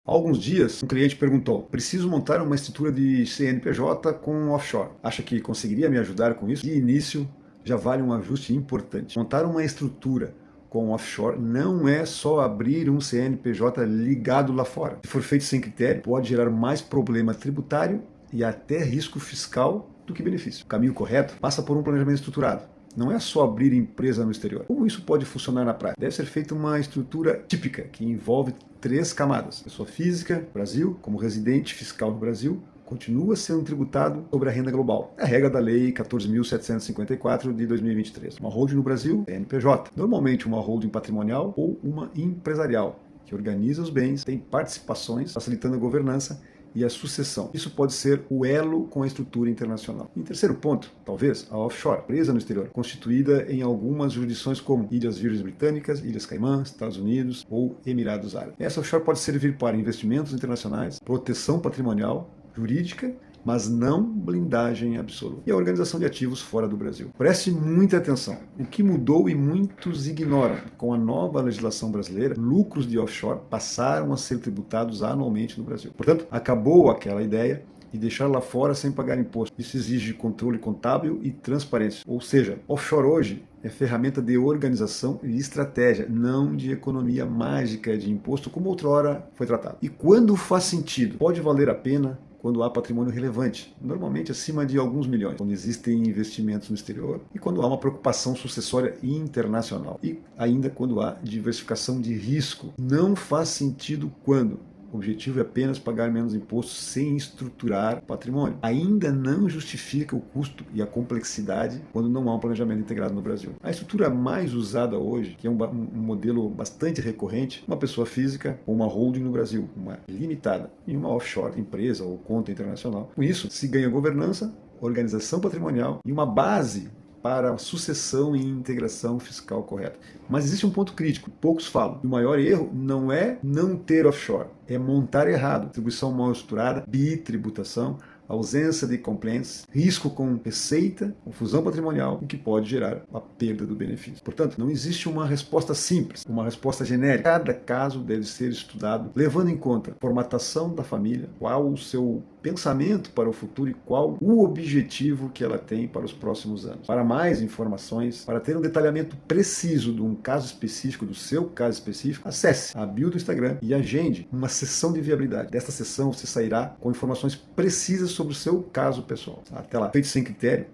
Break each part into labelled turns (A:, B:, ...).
A: Há alguns dias, um cliente perguntou: preciso montar uma estrutura de CNPJ com offshore. Acha que conseguiria me ajudar com isso? De início, já vale um ajuste importante. Montar uma estrutura com offshore não é só abrir um CNPJ ligado lá fora. Se for feito sem critério, pode gerar mais problema tributário e até risco fiscal do que benefício. O caminho correto passa por um planejamento estruturado. Não é só abrir empresa no exterior. Como isso pode funcionar na prática? Deve ser feita uma estrutura típica, que envolve 3 camadas. Pessoa física, Brasil, como residente fiscal no Brasil, continua sendo tributado sobre a renda global. É a regra da Lei 14.754 de 2023. Uma holding no Brasil, CNPJ. Normalmente uma holding patrimonial ou uma empresarial, que organiza os bens, tem participações, facilitando a governança e a sucessão. Isso pode ser o elo com a estrutura internacional. Em terceiro ponto, talvez, a offshore, empresa no exterior, constituída em algumas jurisdições como Ilhas Virgens Britânicas, Ilhas Caimã, Estados Unidos ou Emirados Árabes. Essa offshore pode servir para investimentos internacionais, proteção patrimonial, jurídica, mas não blindagem absoluta. E a organização de ativos fora do Brasil. Preste muita atenção. O que mudou e muitos ignoram: com a nova legislação brasileira, lucros de offshore passaram a ser tributados anualmente no Brasil. Portanto, acabou aquela ideia de deixar lá fora sem pagar imposto. Isso exige controle contábil e transparência. Ou seja, offshore hoje é ferramenta de organização e estratégia, não de economia mágica de imposto, como outrora foi tratado. E quando faz sentido, pode valer a pena quando há patrimônio relevante, normalmente acima de alguns milhões, quando existem investimentos no exterior e quando há uma preocupação sucessória internacional, e ainda quando há diversificação de risco. Não faz sentido quando o objetivo é apenas pagar menos imposto sem estruturar patrimônio. Ainda não justifica o custo e a complexidade quando não há um planejamento integrado no Brasil. A estrutura mais usada hoje, que é um modelo bastante recorrente, uma pessoa física ou uma holding no Brasil, uma limitada, e uma offshore, empresa ou conta internacional. Com isso, se ganha governança, organização patrimonial e uma base para a sucessão e integração fiscal correta. Mas existe um ponto crítico, poucos falam. O maior erro não é não ter offshore, é montar errado. Distribuição mal estruturada, bitributação, ausência de compliance, risco com receita, confusão patrimonial, o que pode gerar a perda do benefício. Portanto, não existe uma resposta simples, uma resposta genérica. Cada caso deve ser estudado, levando em conta a formatação da família, qual o seu pensamento para o futuro e qual o objetivo que ela tem para os próximos anos. Para mais informações, para ter um detalhamento preciso de um caso específico, do seu caso específico, acesse a bio do Instagram e agende uma sessão de viabilidade. Desta sessão você sairá com informações precisas sobre o seu caso pessoal. Até lá. Feito sem critério,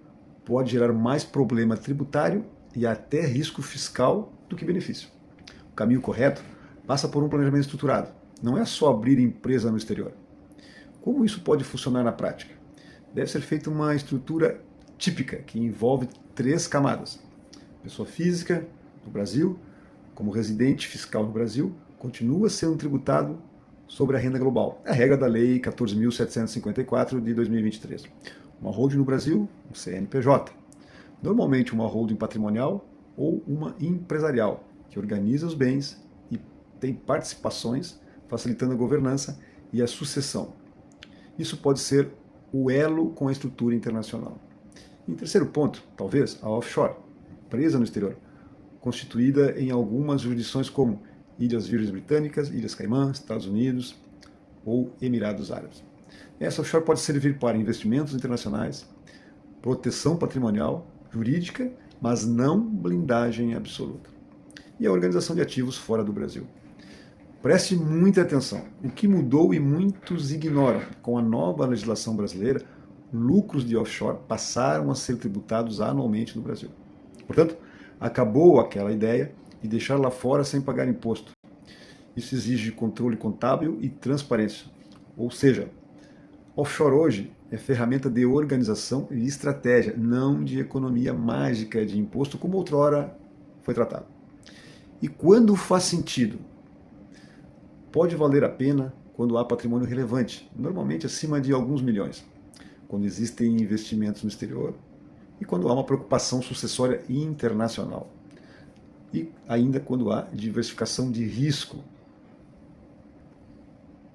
A: pode gerar mais problema tributário e até risco fiscal do que benefício. O caminho correto passa por um planejamento estruturado. Não é só abrir empresa no exterior. Como isso pode funcionar na prática? Deve ser feita uma estrutura típica, que envolve 3 camadas. Pessoa física no Brasil, como residente fiscal no Brasil, continua sendo tributado sobre a renda global. É a regra da Lei 14.754 de 2023. Uma holding no Brasil, um CNPJ. Normalmente uma holding patrimonial ou uma empresarial, que organiza os bens e tem participações, facilitando a governança e a sucessão. Isso pode ser o elo com a estrutura internacional. Em terceiro ponto, talvez, a offshore, empresa no exterior, constituída em algumas jurisdições como Ilhas Virgens Britânicas, Ilhas Caimã, Estados Unidos ou Emirados Árabes. Essa offshore pode servir para investimentos internacionais, proteção patrimonial, jurídica, mas não blindagem absoluta. E a organização de ativos fora do Brasil. Preste muita atenção. O que mudou e muitos ignoram: com a nova legislação brasileira, lucros de offshore passaram a ser tributados anualmente no Brasil. Portanto, acabou aquela ideia de deixar lá fora sem pagar imposto. Isso exige controle contábil e transparência. Ou seja, offshore hoje é ferramenta de organização e estratégia, não de economia mágica de imposto, como outrora foi tratado. E quando faz sentido, pode valer a pena quando há patrimônio relevante, normalmente acima de alguns milhões, quando existem investimentos no exterior e quando há uma preocupação sucessória internacional. E ainda quando há diversificação de risco.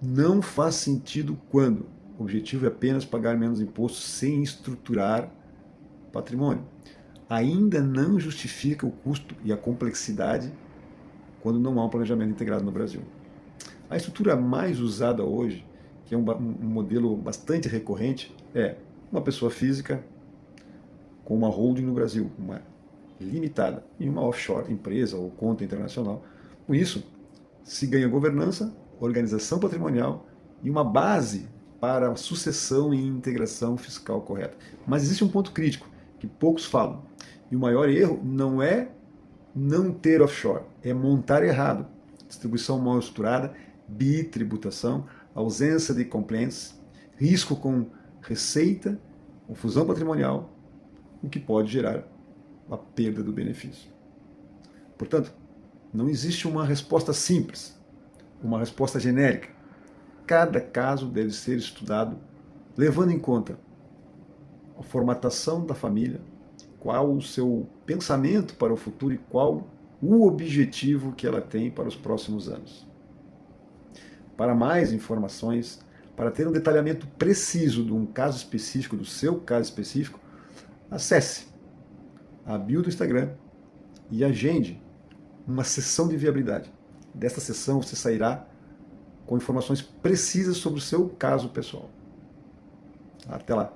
A: Não faz sentido quando o objetivo é apenas pagar menos imposto sem estruturar patrimônio. Ainda não justifica o custo e a complexidade quando não há um planejamento integrado no Brasil. A estrutura mais usada hoje, que é um modelo bastante recorrente, é uma pessoa física com uma holding no Brasil, uma limitada, e uma offshore, empresa ou conta internacional. Com isso, se ganha governança, organização patrimonial e uma base para a sucessão e integração fiscal correta. Mas existe um ponto crítico que poucos falam. E o maior erro não é não ter offshore, é montar errado. Distribuição mal estruturada, bitributação, ausência de compliance, risco com receita, confusão patrimonial, o que pode gerar a perda do benefício. Portanto, não existe uma resposta simples, uma resposta genérica. Cada caso deve ser estudado levando em conta a formatação da família, qual o seu pensamento para o futuro e qual o objetivo que ela tem para os próximos anos. Para mais informações, para ter um detalhamento preciso de um caso específico, do seu caso específico, acesse a bio do Instagram e agende uma sessão de viabilidade. Desta sessão você sairá com informações precisas sobre o seu caso pessoal. Até lá!